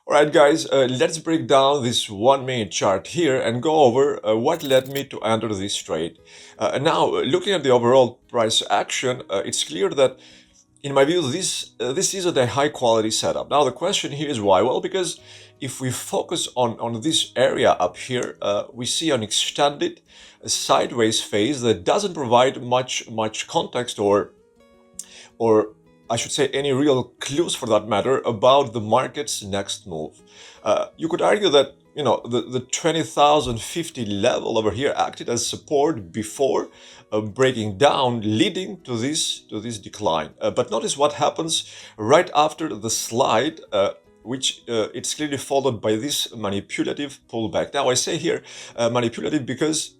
Alright guys, let's break down this 1 minute chart here and go over what led me to enter this trade. Now, looking at the overall price action, it's clear that in my view, this isn't a high quality setup. Now, the question here is why? Well, because if we focus on this area up here, we see an extended sideways phase that doesn't provide much context or I should say any real clues for that matter about the market's next move. You could argue that the 20,050 level over here acted as support before breaking down, leading to this decline. But notice what happens right after the slide. Which it's clearly followed by this manipulative pullback. Now I say here manipulative because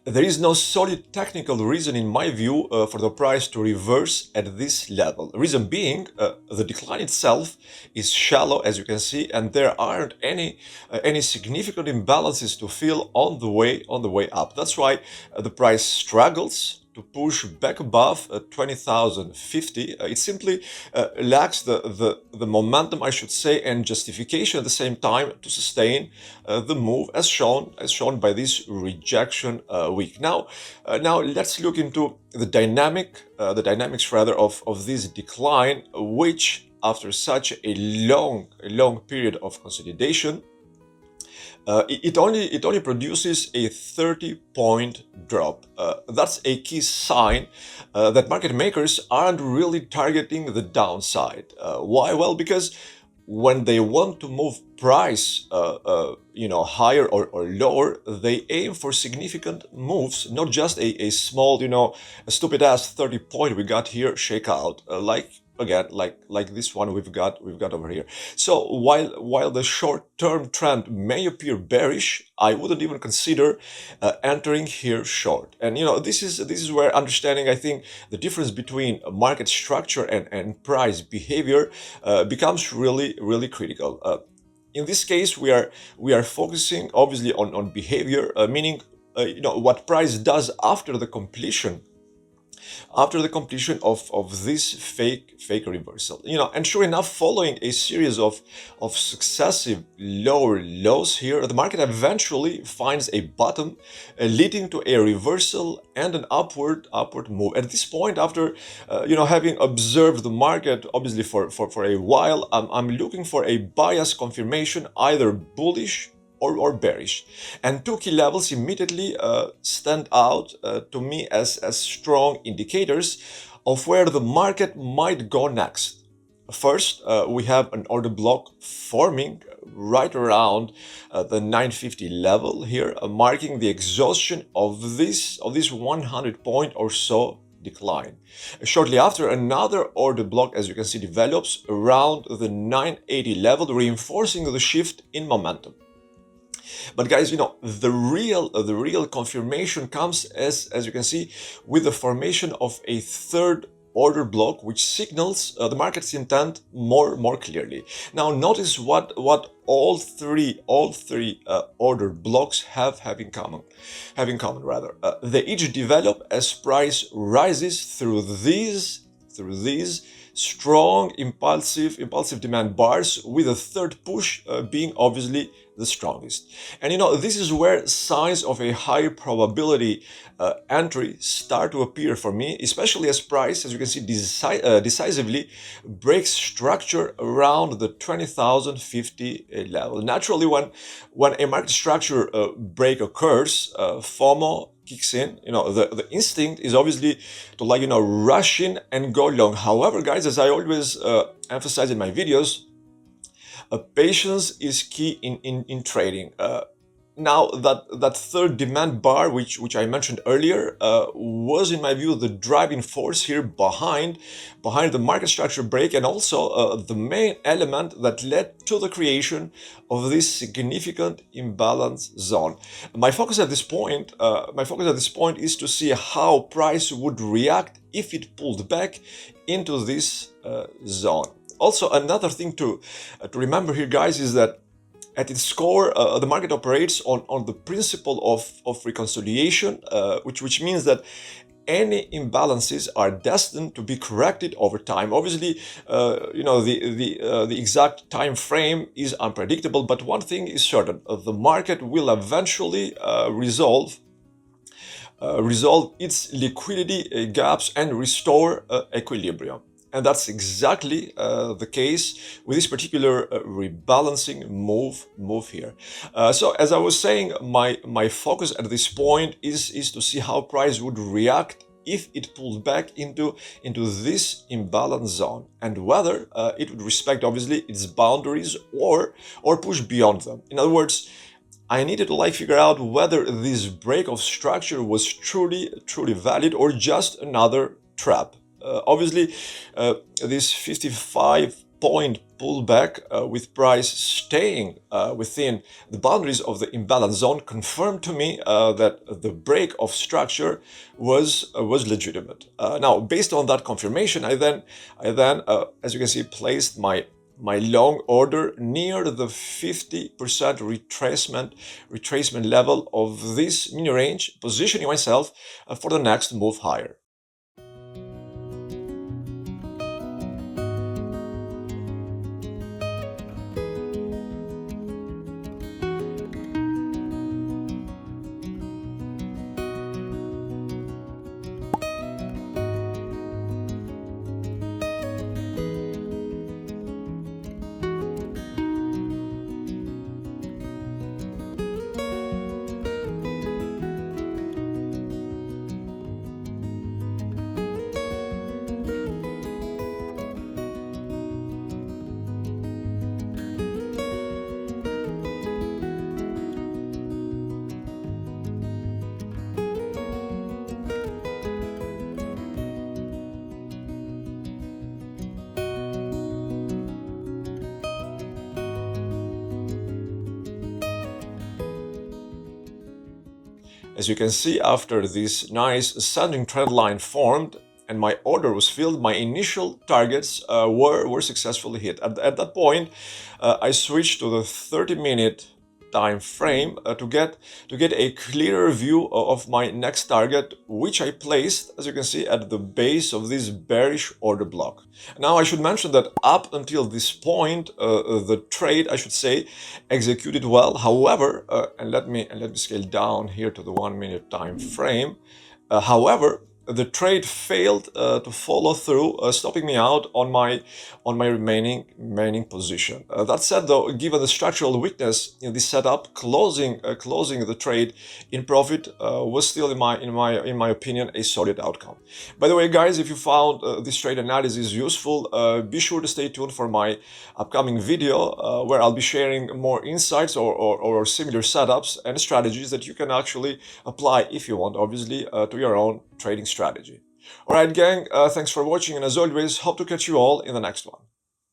there is no solid technical reason, in my view, for the price to reverse at this level. The reason being, the decline itself is shallow, as you can see, and there aren't any significant imbalances to fill on the way up. That's why the price struggles to push back above 20,050. It simply lacks the momentum, I should say, and justification at the same time to sustain the move as shown by this rejection week. Now let's look into the dynamics rather of this decline, which after such a long period of consolidation, it only produces a 30-point drop. That's a key sign that market makers aren't really targeting the downside. Why? Well, because when they want to move price, higher or lower, they aim for significant moves, not just a small, a stupid ass 30-point we got here shakeout, like this one we've got over here. So while the short-term trend may appear bearish, I wouldn't even consider entering here short. And this is where understanding, I think, the difference between market structure and price behavior becomes really critical. In this case, we are focusing obviously on behavior, meaning what price does after the completion of this fake reversal. And sure enough, following a series of successive lower lows here, the market eventually finds a bottom, leading to a reversal and an upward move. At this point, after having observed the market obviously for a while, I'm looking for a bias confirmation, either bullish or bearish. And two key levels immediately stand out to me as strong indicators of where the market might go next. First, we have an order block forming right around the 950 level here, marking the exhaustion of this 100 point or so decline. Shortly after, another order block, as you can see, develops around the 980 level, reinforcing the shift in momentum. But guys, the real confirmation comes as you can see with the formation of a third order block, which signals the market's intent more clearly. Now notice what all three order blocks have in common. They each develop as price rises through these strong impulsive demand bars, with a third push being obviously the strongest. And this is where signs of a higher probability entry start to appear for me, especially as price, as you can see, decisively breaks structure around the 20,050 level. Naturally, when a market structure break occurs, FOMO kicks in. The instinct is obviously to rush in and go long. However, guys, as I always emphasize in my videos, patience is key in trading. Now that third demand bar, which I mentioned earlier, was in my view the driving force here behind the market structure break, and also the main element that led to the creation of this significant imbalance zone. My focus at this point is to see how price would react if it pulled back into this zone. Also, another thing to remember here, guys, is that at its core, the market operates on the principle of reconciliation, which means that any imbalances are destined to be corrected over time. Obviously, the exact time frame is unpredictable, but one thing is certain: the market will eventually resolve its liquidity gaps and restore equilibrium. And that's exactly the case with this particular rebalancing move here. So as I was saying, my focus at this point is to see how price would react if it pulled back into this imbalance zone, and whether it would respect obviously its boundaries or push beyond them. In other words, I needed to figure out whether this break of structure was truly valid or just another trap. Obviously, this 55-point pullback with price staying within the boundaries of the imbalance zone confirmed to me that the break of structure was legitimate. Now, based on that confirmation, I then, as you can see, placed my long order near the 50% retracement level of this mini range, positioning myself for the next move higher. As you can see, after this nice ascending trend line formed and my order was filled, my initial targets were successfully hit. At that point, I switched to the 30-minute time frame to get a clearer view of my next target, which I placed, as you can see, at the base of this bearish order block. Now I should mention that up until this point, the trade, I should say, executed well. However, and let me scale down here to the 1-minute time frame. However, the trade failed to follow through, stopping me out on my remaining position. That said, though, given the structural weakness in this setup, closing the trade in profit was still, in my opinion, a solid outcome. By the way, guys, if you found this trade analysis useful, be sure to stay tuned for my upcoming video where I'll be sharing more insights or similar setups and strategies that you can actually apply if you want, obviously, to your own trading strategy. Alright, gang, thanks for watching, and as always, hope to catch you all in the next one.